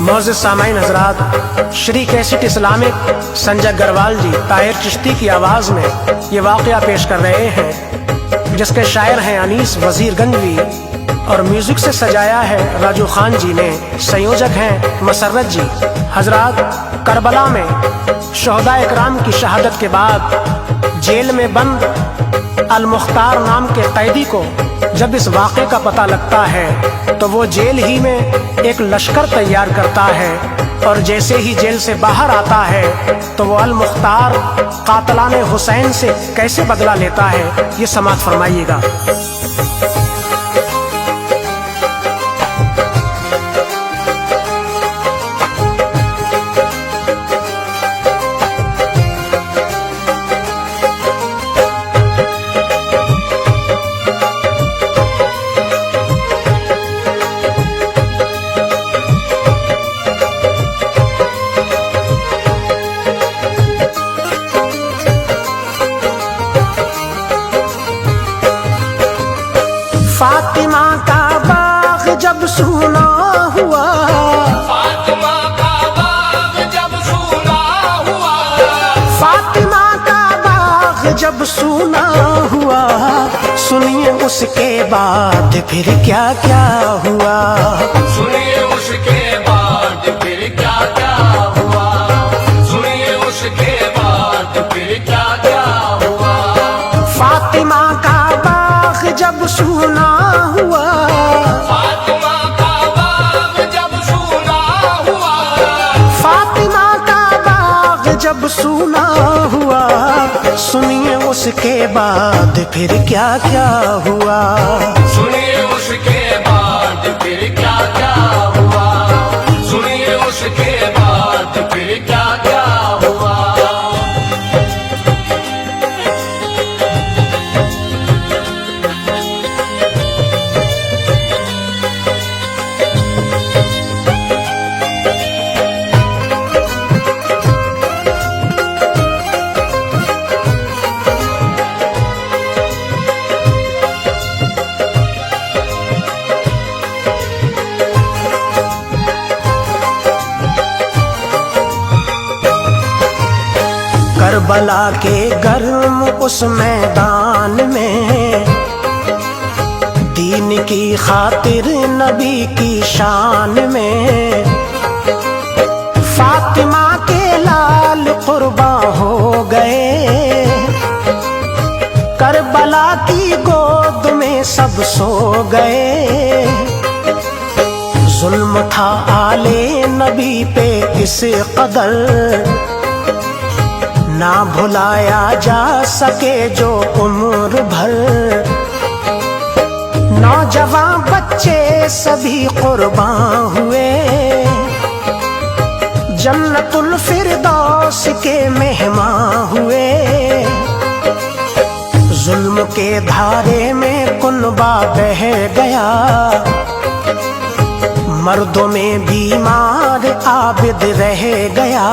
मोअज़्ज़िज़ सामाईन हज़रात, Shri cassette Islamic Sanjay Garhwal जी ताहिर चिश्ती की आवाज़ में ये वाक़या पेश कर रहे हैं, जिसके शायर हैं अनीस वज़ीर गंजवी और म्यूज़िक से सजाया है राजू खान जी ने। संयोजक हैं मसर्रत जी। हज़रात, करबला में शोहदा इकराम की शहादत के बाद जेल में बंद अल-मुख्तार नाम के कैदी को जब इस वाक़े का पता लगता है तो वो जेल ही में एक लश्कर तैयार करता है, और जैसे ही जेल से बाहर आता है तो वो अल-मुख्तार कातलाने हुसैन से कैसे बदला लेता है, ये समाअत फरमाइएगा। फातिमा का बाग जब सूना हुआ, फातिमा का बाग जब सूना हुआ, फातिमा का बाग जब सूना हुआ, सुनिए उसके बाद फिर क्या क्या हुआ। सुनिए उसके बाद फिर क्या क्या हुआ, सुनिए उसके बाद फिर क्या क्या हुआ। फातिमा का बाग जब सूना हुआ, फातिमा का बाग जब सूना हुआ, फातिमा का बाग जब सूना हुआ, सुनिए उसके बाद फिर क्या क्या हुआ। सुनिए उसके बाद फिर क्या क्या हुआ, सुनिए उसके बाद फिर क्या क्या हुआ। करबला के गर्म उस मैदान में दीन की खातिर नबी की शान में फातिमा के लाल कुर्बा हो गए। करबला की गोद में सब सो गए। जुल्म था आले नबी पे इस कदर, ना भुलाया जा सके जो उम्र भर। नौजवान बच्चे सभी कुर्बान हुए, जन्नतुल फिरदौस के मेहमान हुए। जुल्म के धारे में कुनबा बह गया, मर्दों में बीमार आबिद रह गया।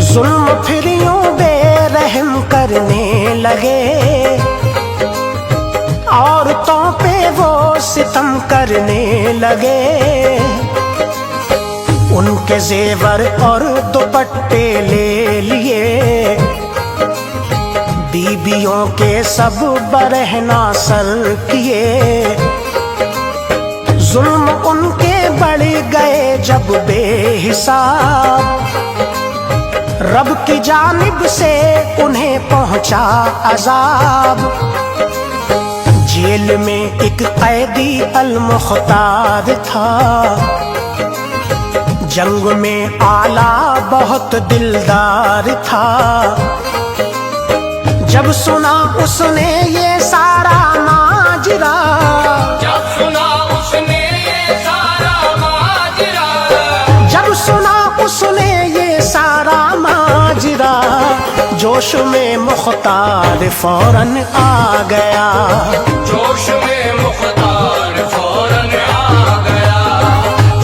जुल्म फिर यूं बेरहम करने लगे, औरतों पे वो सितम करने लगे। उनके जेवर और दुपट्टे ले लिए, बीबियों के सब बरहना सर किए। जुल्म उनके बढ़ गए जब बेहिसाब, रब की जानिब से उन्हें पहुंचा अजाब। जेल में एक कैदी अल-मुख्तार था, जंग में आला बहुत दिलदार था। जब सुना उसने ये सारा माजरा, जब सुना उसने ये सारा माजरा, जब सुना उसने ये सारा माजरा, जोश में मुख्तार फौरन आ गया। जोश में मुख्तार फौरन आ गया,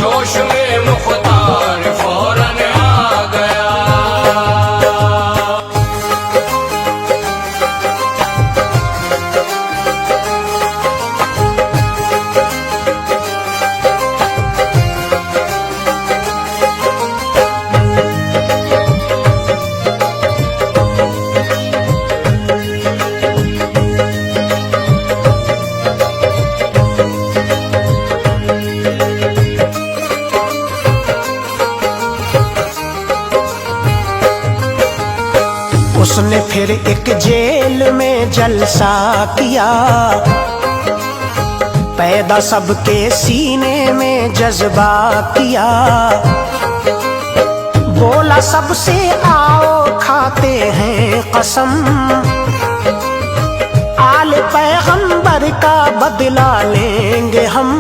जोश में मुख्तार फौरन आ गया। फिर एक जेल में जलसा किया, पैदा सबके सीने में जज्बा किया। बोला सबसे आओ खाते हैं कसम, आले पैगंबर का बदला लेंगे हम।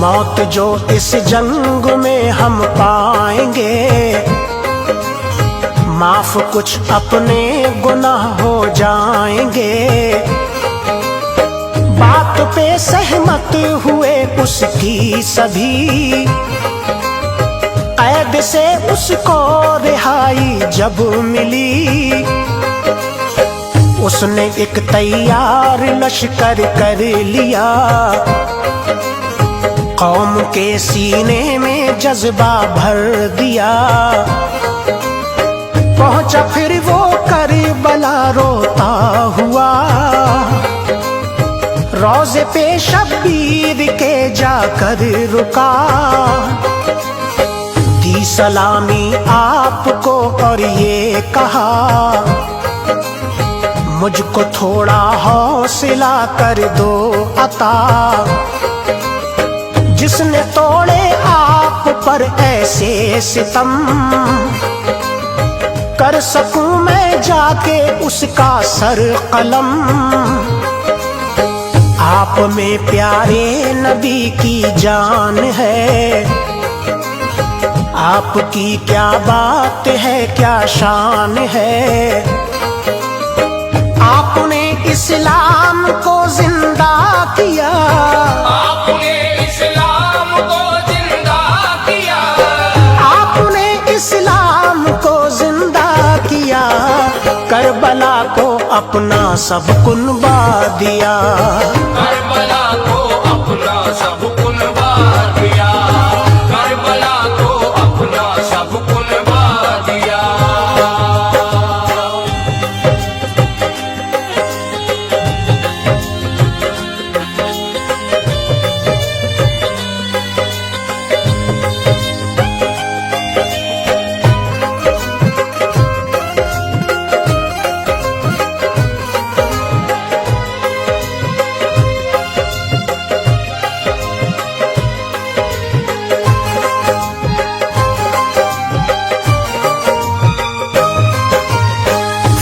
मौत जो इस जंग में हम पाएंगे, माफ कुछ अपने गुनाह हो जाएंगे। बात पे सहमत हुए उसकी सभी, कैद से उसको रिहाई जब मिली। उसने एक तैयार लश्कर कर लिया, कौम के सीने में जज्बा भर दिया। पहुंचा फिर वो करबला रोता हुआ, रोज़े पे शब्बीर के जाकर रुका। दी सलामी आपको और ये कहा, मुझको थोड़ा हौसला कर दो अता। जिसने तोड़े आप पर ऐसे सितम, कर सकूं मैं जाके उसका सर कलम। आप में प्यारे नबी की जान है, आपकी क्या बात है क्या शान है। आपने इस्लाम को जिंदा किया, आपने इस्लाम को जिंदा किया, आपने इस्लाम को जिंदा किया। करबला को अपना सब कुर्बा दिया, करबला को अपना सब कुर्बा दिया, करबला को अपना सब कुर्बा दिया।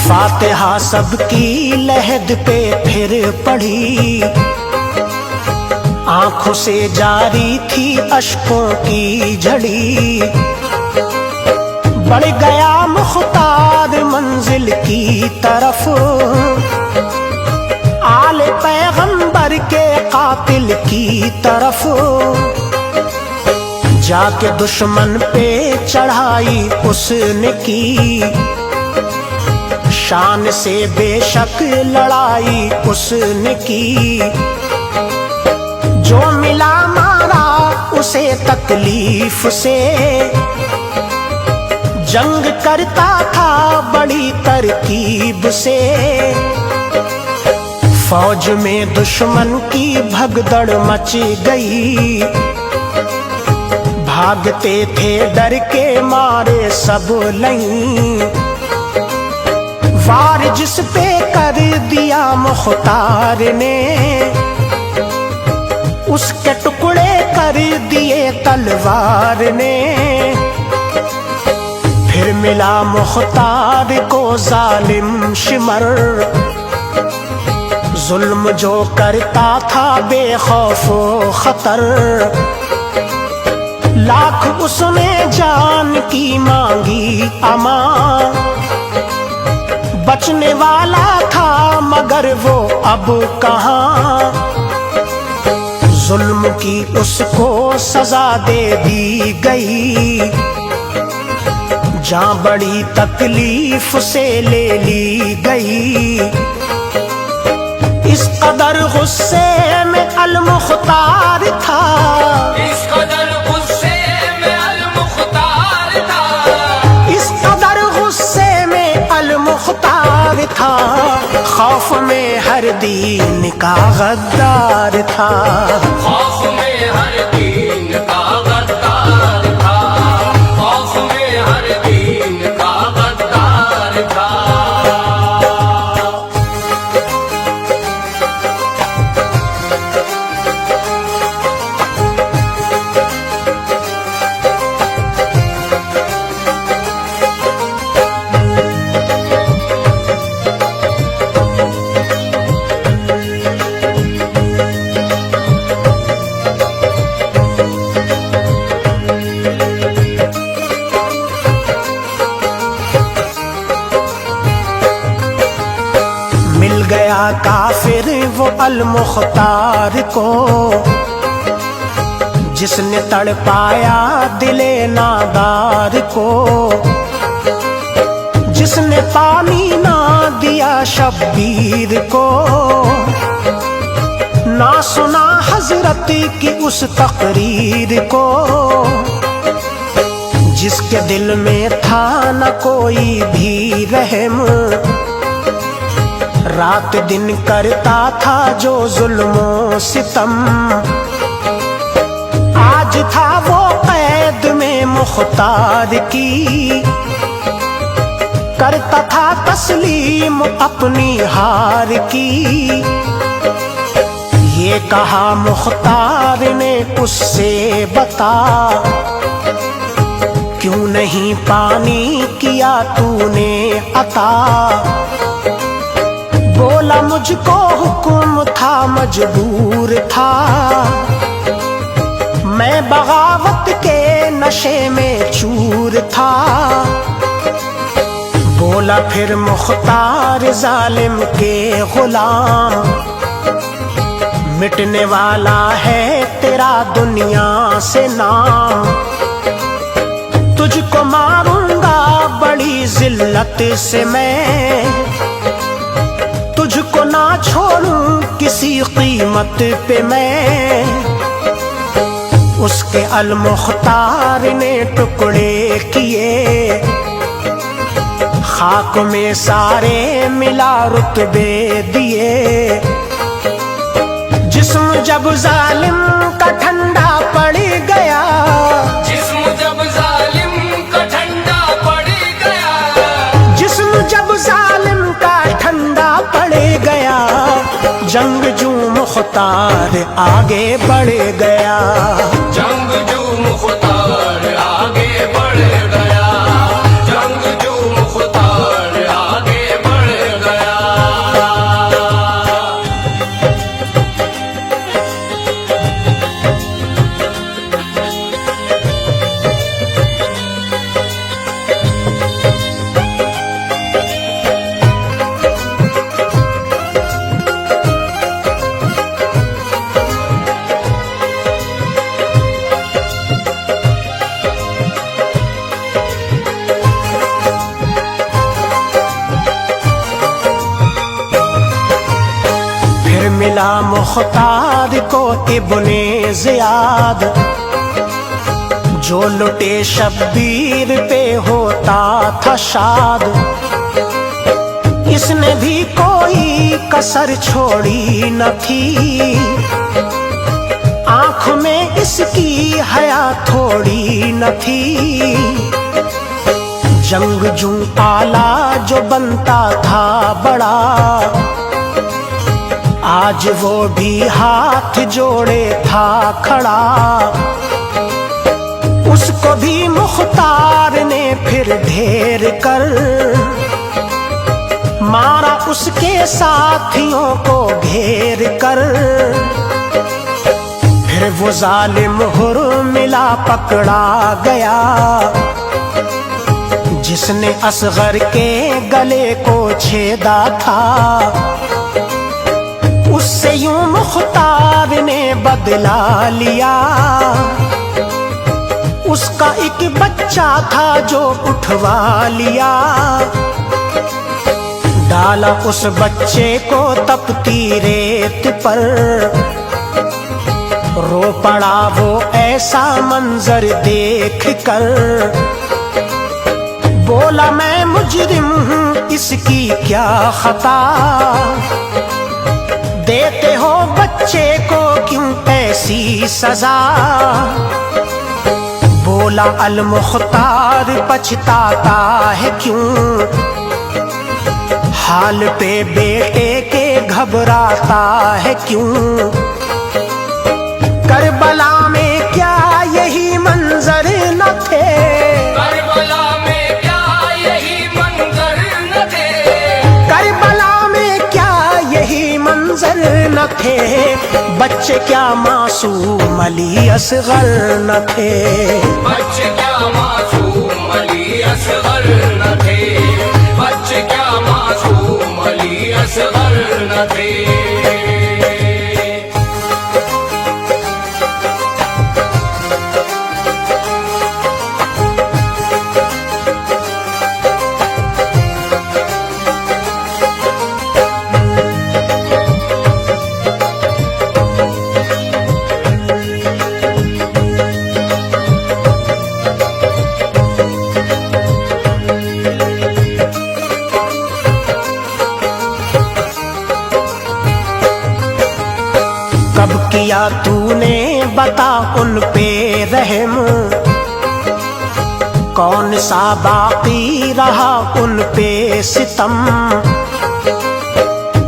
फातिहा सबकी लहद पे फिर पढ़ी, आंखों से जारी थी अश्कों की झड़ी। बढ़ गया मुख्तार मंजिल की तरफ, आले पैगंबर के कातिल की तरफ। जाके दुश्मन पे चढ़ाई उसने की, शान से बेशक लड़ाई उसने की। जो मिला मारा उसे तकलीफ से, जंग करता था बड़ी तरकीब से। फौज में दुश्मन की भगदड़ मच गई, भागते थे डर के मारे सब लई। वार जिस पे कर दिया मुख्तार ने, उसके टुकड़े कर दिए तलवार ने। फिर मिला मुख्तार को जालिम शिमर, जुल्म जो करता था बेखौफो खतर। लाख उसने जान की मांगी अमान, बचने वाला था मगर वो अब कहाँ। जुल्म की उसको सजा दे दी गई, जहाँ बड़ी तकलीफ से ले ली गई। इस कदर गुस्से में अल-मुख्तार था, इस कदर गुस्से में अल-मुख्तार था, इस कदर गुस्से में अल-मुख्तार था। खौफ में हर दीन का गद्दार था, खौफ में हर दीन का गद्दार था, खौफ में हर दीन का गद्दार अल मुख्तार को, जिसने तड़पाया दिले नादार को, जिसने पानी ना दिया शब्बीर को, ना सुना हजरत की उस तकरीर को, जिसके दिल में था न कोई भी रहम, रात दिन करता था जो जुल्मों सितम। आज था वो कैद में मुख्तार की, करता था तस्लीम अपनी हार की। ये कहा मुख्तार ने उससे बता, क्यों नहीं पानी किया तूने अता। बोला मुझको हुक्म था मजबूर था, मैं बगावत के नशे में चूर था। बोला फिर मुख्तार जालिम के गुलाम, मिटने वाला है तेरा दुनिया से नाम। तुझको मारूंगा बड़ी जिल्लत से मैं, तुझको ना छोड़ूं किसी कीमत पे मैं। उसके अल मुख्तार ने टुकड़े किए, खाक में सारे मिला रुतबे दिए। जिस्म जब जालिम का ठंडा पड़ गया, जिस्म जब जालिम का ठंडा पड़ गया, जिस्म जब जालिम का ठंडा पड़ गया, जंगजू मुख्तार आगे बढ़ गया। जंगजू मुख्तार आगे बढ़ गया, जंगजू मुख्तार आगे बढ़ गया। मिला मुख्तार को इब्ने ज़ियाद, जो लुटे शब्बीर पे होता था शाद। इसने भी कोई कसर छोड़ी न थी, आंख में इसकी हया थोड़ी न थी। जंगजू आला जो बनता था बड़ा, आज वो भी हाथ जोड़े था खड़ा। उसको भी मुख्तार ने फिर ढेर कर मारा, उसके साथियों को घेर कर। फिर वो जालिम हुर्मिला पकड़ा गया, जिसने असगर के गले को छेदा था। उससे यूं मुख्तार ने बदला लिया, उसका एक बच्चा था जो उठवा लिया। डाला उस बच्चे को तपती रेत पर, रो पड़ा वो ऐसा मंजर देख कर। बोला मैं मुजरिम हूँ इसकी क्या खता, देते हो बच्चे को क्यों ऐसी सजा। बोला अल मुख्तार पछताता है क्यों, हाल पे बेटे के घबराता है क्यों। करबला में क्या यही मंजर न थे, करबला में क्या यही मंजर न थे, करबला में क्या यही मंजर न थे। बच्चे क्या मासूम अली असगर न थे, बच्चे क्या मासूम अली असगर न थे, बच्चे क्या मासूम अली असगर न थे। किया तूने बता उन पे रहम, कौन सा बाकी रहा उन पे सितम।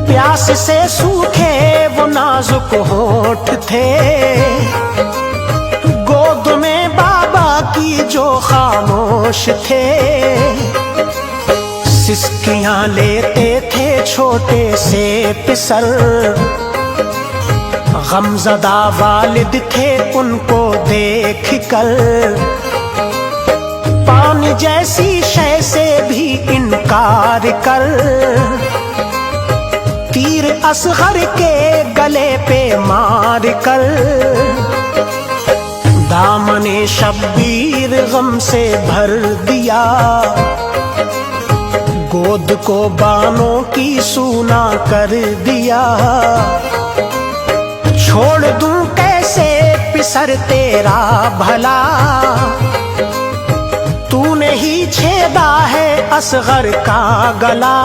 प्यास से सूखे वो नाजुक होठ थे, गोद में बाबा की जो खामोश थे। सिसकियां लेते थे छोटे से पिसर, गमज़दा वालिद थे उनको देख कर। पानी जैसी शय से भी इनकार कर, तीर असगर के गले पे मार कर। दामने शब्बीर गम से भर दिया, गोद को बानों की सूना कर दिया। छोड़ दूं कैसे पिसर तेरा भला, तूने ही छेदा है असगर का गला।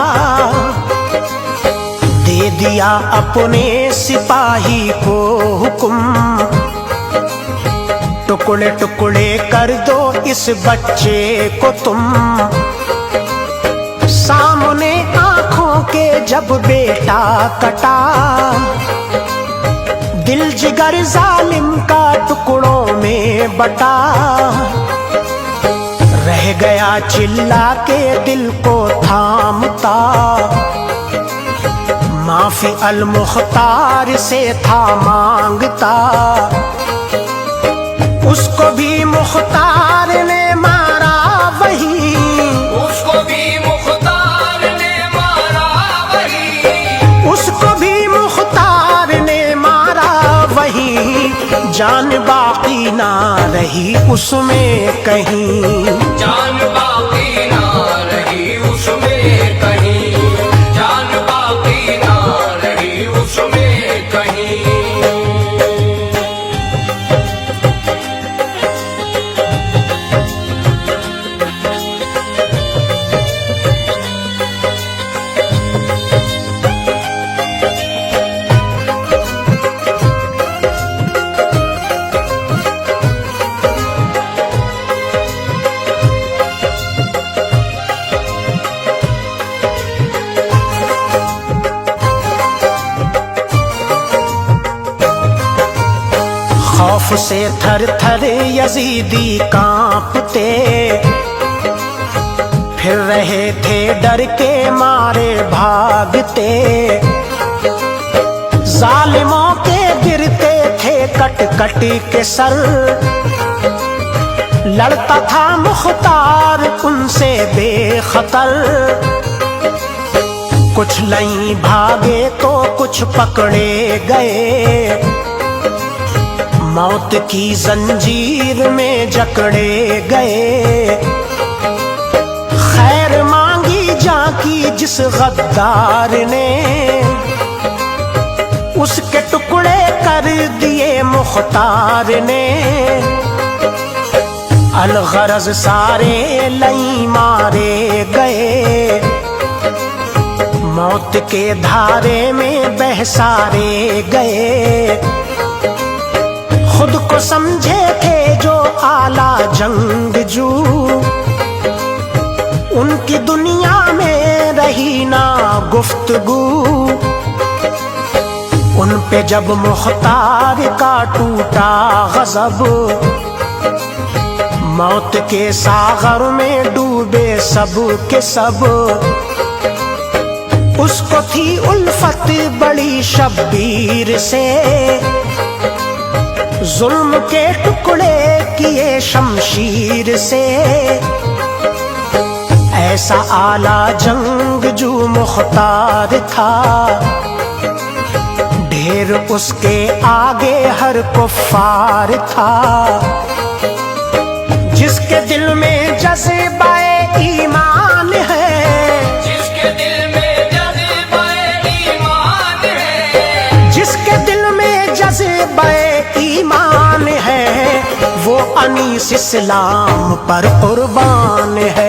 दे दिया अपने सिपाही को हुक्म, टुकड़े टुकड़े कर दो इस बच्चे को तुम। सामने आंखों के जब बेटा कटा, दिल जिगर जालिम का टुकड़ों में बटा। रह गया चिल्ला के दिल को थामता, माफी अल मुख्तार से था मांगता। उसको भी मुख्तार ने मारा वही, उसको भी मुख्तार ने मारा वही, उसको भी मुख्तार ने मारा वही। जान बाकी ना रही उसमें कहीं, जान बाकी ना रही उसमें कहीं, जान बाकी ना रही उसमें कहीं। खौफ से थर थर यजीदी कांपते, फिर रहे थे डर के मारे भागते। जालिमों के गिरते थे कट कट के सर, लड़ता था मुख्तार उनसे बेखतर। कुछ नहीं भागे तो कुछ पकड़े गए, मौत की जंजीर में जकड़े गए। खैर मांगी जाकी जिस गद्दार ने, उसके टुकड़े कर दिए मुख्तार ने। अलगरज सारे लई मारे गए, मौत के धारे में बहसारे गए। खुद को समझे थे जो आला जंगजू, उनकी दुनिया में रही ना गुफ्तगू। उन पे जब मुख्तार का टूटा गजब, मौत के सागर में डूबे सब के सब। उसको थी उल्फत बड़ी शब्बीर से, जुल्म के टुकड़े किए शमशीर से। ऐसा आला जंगजू मुख्तार था, ढेर उसके आगे हर कुफ्फार था। जिसके दिल में जज़्बा-ए ईमान है, जिसके दिल में जज़्बा-ए ईमान है, जिसके दिल में जज़्बा-ए ईमान है, वो अनीस इस्लाम पर कुर्बान है।